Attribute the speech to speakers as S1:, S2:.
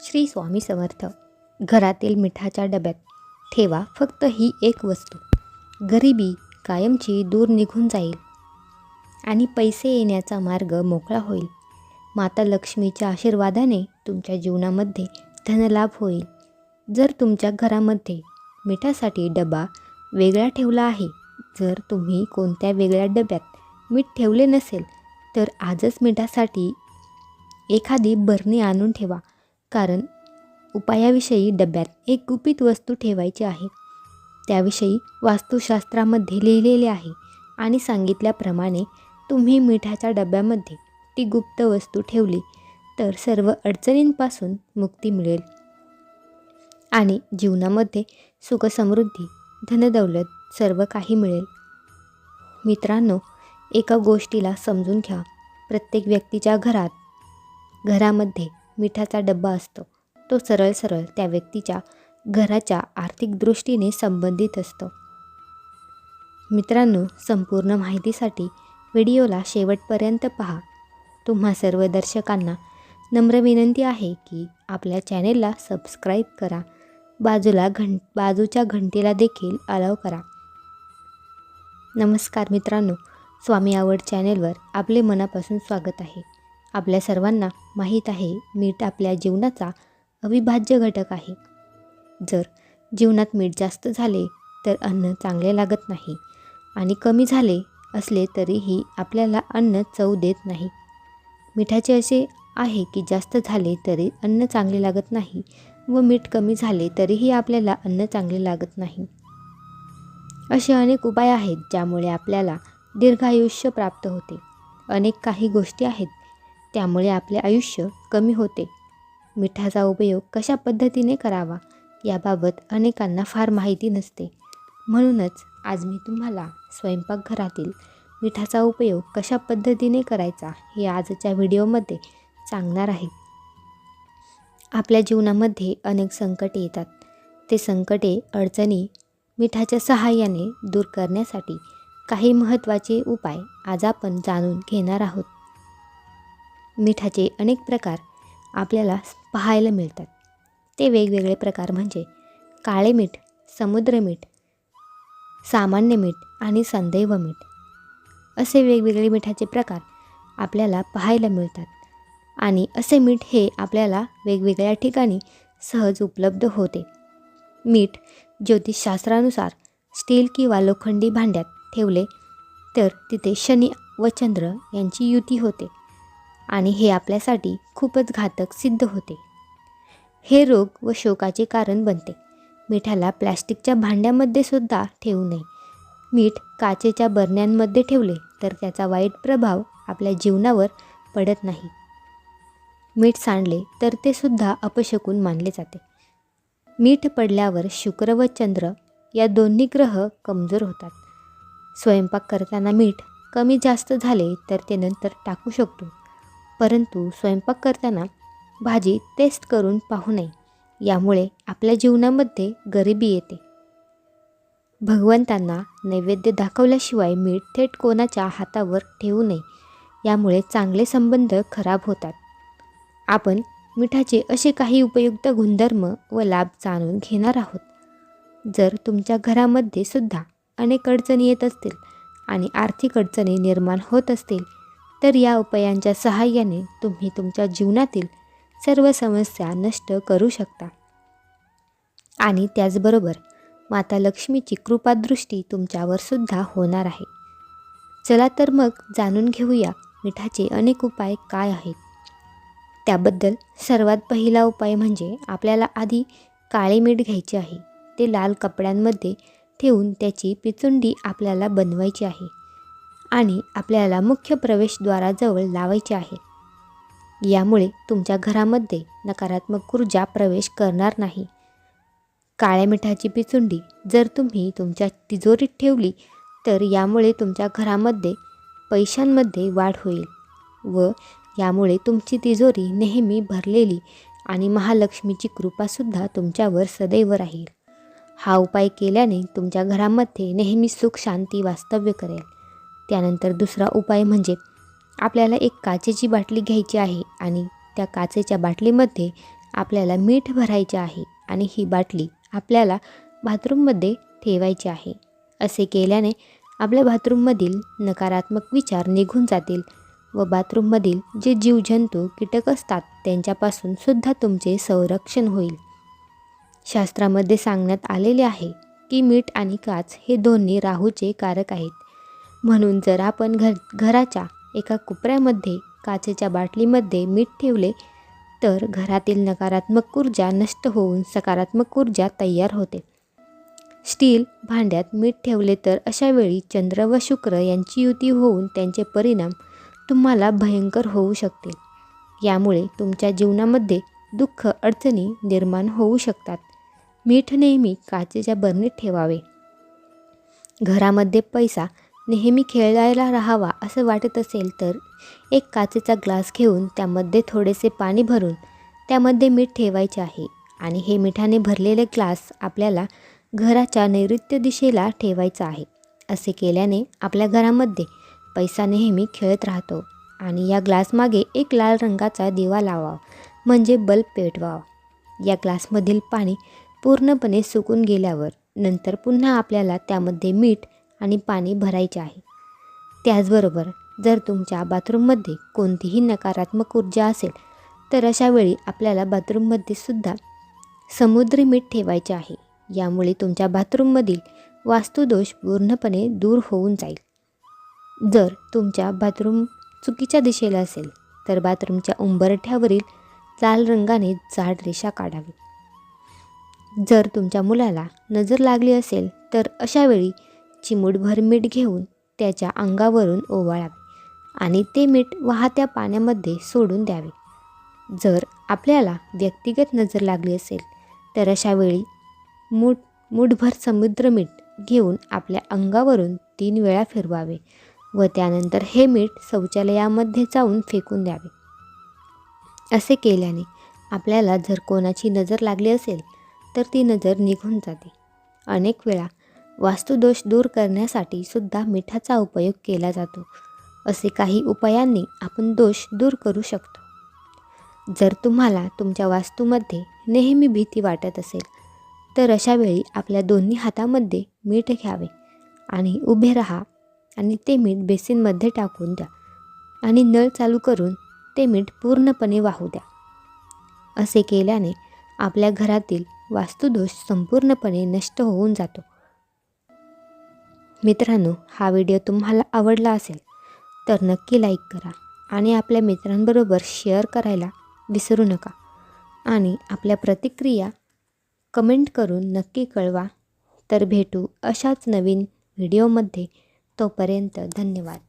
S1: श्री स्वामी समर्थ. घरातील मिठाच्या डब्यात ठेवा फक्त ही एक वस्तू. गरिबी कायमची दूर निघून जाईल आणि पैसे येण्याचा मार्ग मोकळा होईल. माता लक्ष्मीच्या आशीर्वादाने तुमच्या जीवनामध्ये धनलाभ होईल. जर तुमच्या घरामध्ये मिठासाठी डबा वेगळा ठेवला आहे, जर तुम्ही कोणत्या वेगळ्या डब्यात मीठ ठेवले नसेल, तर आजच मिठासाठी एखादी बरणी आणून ठेवा. कारण उपायाविषयी डब्यात एक गुपित वस्तू ठेवायची आहे. त्याविषयी वास्तुशास्त्रामध्ये लिहिलेले आहे आणि सांगितल्याप्रमाणे तुम्ही मिठाच्या डब्यामध्ये ती गुप्त वस्तू ठेवली तर सर्व अडचणींपासून मुक्ती मिळेल आणि जीवनामध्ये सुखसमृद्धी, धनदौलत सर्व काही मिळेल. मित्रांनो, एका गोष्टीला समजून घ्या. प्रत्येक व्यक्तीच्या घरामध्ये मिठाचा डब्बा असतो. तो सरळ त्या व्यक्तीच्या घराच्या आर्थिक दृष्टीने संबंधित असतो. मित्रांनो, संपूर्ण माहितीसाठी व्हिडिओला शेवटपर्यंत पहा. तुम्हा सर्व दर्शकांना नम्र विनंती आहे की आपल्या चॅनेलला सबस्क्राईब करा. बाजूच्या घंटीला देखील अलाव करा. नमस्कार मित्रांनो, स्वामी आवड चॅनेलवर आपले मनापासून स्वागत आहे. आपल्या सर्वांना माहीत आहे, मीठ आपल्या जीवनाचा अविभाज्य घटक आहे. जर जीवनात मीठ जास्त झाले तर अन्न चांगले लागत नाही आणि कमी झाले असले तरीही आपल्याला अन्न चव देत नाही. मिठाचे असे आहे की जास्त झाले तरी अन्न चांगले लागत नाही व मीठ कमी झाले तरीही आपल्याला अन्न चांगले लागत नाही. असे अनेक उपाय आहेत ज्यामुळे आपल्याला दीर्घायुष्य प्राप्त होते. अनेक काही गोष्टी आहेत त्यामुळे आपले आयुष्य कमी होते. मिठाचा उपयोग कशा पद्धतीने करावा याबाबत अनेकांना फार माहिती नसते. म्हणूनच आज मी तुम्हाला स्वयंपाकघरातील मिठाचा उपयोग कशा पद्धतीने करायचा हे आजच्या व्हिडिओमध्ये सांगणार आहे. आपल्या जीवनामध्ये अनेक संकटे येतात. ते संकटे, अडचणी मिठाच्या सहाय्याने दूर करण्यासाठी काही महत्त्वाचे उपाय आज आपण जाणून घेणार आहोत. मिठाचे अनेक प्रकार आपल्याला पाहायला मिळतात. ते वेगवेगळे प्रकार म्हणजे काळे मीठ, समुद्र मीठ, सामान्य मीठ आणि संदैव मीठ असे वेगवेगळे मिठाचे प्रकार आपल्याला पाहायला मिळतात. आणि असे मीठ हे आपल्याला वेगवेगळ्या ठिकाणी सहज उपलब्ध होते. मीठ ज्योतिषशास्त्रानुसार स्टील किंवा लोखंडी भांड्यात ठेवले तर तिथे शनी व चंद्र यांची युती होते आणि हे आपल्यासाठी खूपच घातक सिद्ध होते. हे रोग व शोकाचे कारण बनते. मिठाला प्लॅस्टिकच्या भांड्यामध्ये सुद्धा ठेवू नये. मीठ काचेच्या बरण्यांमध्ये ठेवले तर त्याचा वाईट प्रभाव आपल्या जीवनावर पडत नाही. मीठ सांडले तर ते सुद्धा अपशकुन मानले जाते. मीठ पडल्यावर शुक्र व चंद्र या दोन्ही ग्रह कमजोर होतात. स्वयंपाक करताना मीठ कमी जास्त झाले तर ते नंतर टाकू शकतो, परंतु स्वयंपाक करताना भाजी टेस्ट करून पाहू नये. यामुळे आपल्या जीवनामध्ये गरिबी येते. भगवंतांना नैवेद्य दाखवल्याशिवाय मीठ थेट कोणाच्या हातावर ठेवू नये. यामुळे चांगले संबंध खराब होतात. आपण मिठाचे असे काही उपयुक्त गुणधर्म व लाभ जाणून घेणार आहोत. जर तुमच्या घरामध्ये सुद्धा अनेक अडचणी येत असतील आणि आर्थिक अडचणी निर्माण होत असतील तर या उपायांच्या सहाय्याने तुम्ही तुमच्या जीवनातील सर्व समस्या नष्ट करू शकता आणि त्याचबरोबर माता लक्ष्मीची कृपादृष्टी तुमच्यावर सुद्धा होणार आहे. चला तर मग जाणून घेऊया मिठाचे अनेक उपाय काय आहेत. त्याबद्दल सर्वात पहिला उपाय म्हणजे आपल्याला आधी काळे मीठ घ्यायचे आहे. ते लाल कपड्यांमध्ये ठेवून त्याची पिचुंडी आपल्याला बनवायची आहे आणि आपल्याला मुख्य प्रवेशद्वाराजवळ लावायचे आहे. यामुळे तुमच्या घरामध्ये नकारात्मक ऊर्जा प्रवेश करणार नाही. काळ्या मिठाची पिचुंडी जर तुम्ही तुमच्या तिजोरीत ठेवली तर यामुळे तुमच्या घरामध्ये पैशांमध्ये वाढ होईल व यामुळे तुमची तिजोरी नेहमी भरलेली आणि महालक्ष्मीची कृपासुद्धा तुमच्यावर सदैव राहील. हा उपाय केल्याने तुमच्या घरामध्ये नेहमी सुख शांती वास्तव्य करेल. त्यानंतर दुसरा उपाय म्हणजे आपल्याला एक काचेची बाटली घ्यायची आहे आणि त्या काचेच्या बाटलीमध्ये आपल्याला मीठ भरायचे आहे आणि ही बाटली आपल्याला बाथरूममध्ये ठेवायची आहे. असे केल्याने आपल्या बाथरूममधील नकारात्मक विचार निघून जातील व बाथरूममधील जे जीवजंतू कीटक असतात त्यांच्यापासून सुद्धा तुमचे संरक्षण होईल. शास्त्रामध्ये सांगण्यात आलेले आहे की मीठ आणि काच हे दोन्ही राहूचे कारक आहेत. म्हणून जर आपण घराच्या एका कोपऱ्यामध्ये काचेच्या बाटलीमध्ये मीठ ठेवले तर घरातील नकारात्मक ऊर्जा नष्ट होऊन सकारात्मक ऊर्जा तयार होते. स्टील भांड्यात मीठ ठेवले तर अशा वेळी चंद्र व शुक्र यांची युती होऊन त्यांचे परिणाम तुम्हाला भयंकर होऊ शकतील. यामुळे तुमच्या जीवनामध्ये दुःख अडचणी निर्माण होऊ शकतात. मीठ नेहमी काचेच्या बरणीत ठेवावे. घरामध्ये पैसा नेहमी खेळायला राहावा असं वाटत असेल तर एक काचेचा ग्लास घेऊन त्यामध्ये थोडेसे पाणी भरून त्यामध्ये मीठ ठेवायचे आहे आणि हे मिठाने भरलेले ग्लास आपल्याला घराच्या नैऋत्य दिशेला ठेवायचा आहे. असे केल्याने आपल्या घरामध्ये पैसा नेहमी खेळत राहतो. आणि या ग्लासमागे एक लाल रंगाचा दिवा लावावा म्हणजे बल्ब पेटवावा. या ग्लासमधील पाणी पूर्णपणे सुकून गेल्यावर नंतर पुन्हा आपल्याला त्यामध्ये मीठ आणि पाणी भरायचे आहे. त्याचबरोबर जर तुमच्या बाथरूममध्ये कोणतीही नकारात्मक ऊर्जा असेल तर अशा वेळी आपल्याला बाथरूममध्ये सुद्धा समुद्री मीठ ठेवायचे आहे. यामुळे तुमच्या बाथरूममधील वास्तुदोष पूर्णपणे दूर होऊन जाईल. जर तुमच्या बाथरूम चुकीच्या दिशेला असेल तर बाथरूमच्या उंबरठ्यावरील लाल रंगाने जाड रेषा काढावी. जर तुमच्या मुलाला नजर लागली असेल तर अशा वेळी चिमूटभर मीठ घेऊन त्याच्या अंगावरून ओवाळावे आणि ते मीठ वाहत्या पाण्यामध्ये सोडून द्यावे. जर आपल्याला व्यक्तिगत नजर लागली असेल तर अशा वेळी मूठभर समुद्र मीठ घेऊन आपल्या अंगावरून 3 वेळा फिरवावे व त्यानंतर हे मीठ शौचालयामध्ये जाऊन फेकून द्यावे. असे केल्याने आपल्याला जर कोणाची नजर लागली असेल तर ती नजर निघून जाते. अनेक वेळा वास्तुदोष दूर करण्यासाठी सुद्धा मिठाचा उपयोग केला जातो. असे काही उपायांनी आपण दोष दूर करू शकतो. जर तुम्हाला तुमच्या वास्तूमध्ये नेहमी भीती वाटत असेल तर अशा वेळी आपल्या दोन्ही हातामध्ये मीठ घ्यावे आणि उभे राहा आणि ते मीठ बेसिनमध्ये टाकून द्या आणि नळ चालू करून ते मीठ पूर्णपणे वाहू द्या. असे केल्याने आपल्या घरातील वास्तुदोष संपूर्णपणे नष्ट होऊन जातो. मित्रांनो, हा व्हिडिओ तुम्हाला आवडला असेल तर नक्की लाईक करा आणि आपल्या मित्रांबरोबर शेअर करायला विसरू नका आणि आपल्या प्रतिक्रिया कमेंट करून नक्की कळवा. तर भेटू अशाच नवीन व्हिडिओमध्ये. तोपर्यंत धन्यवाद.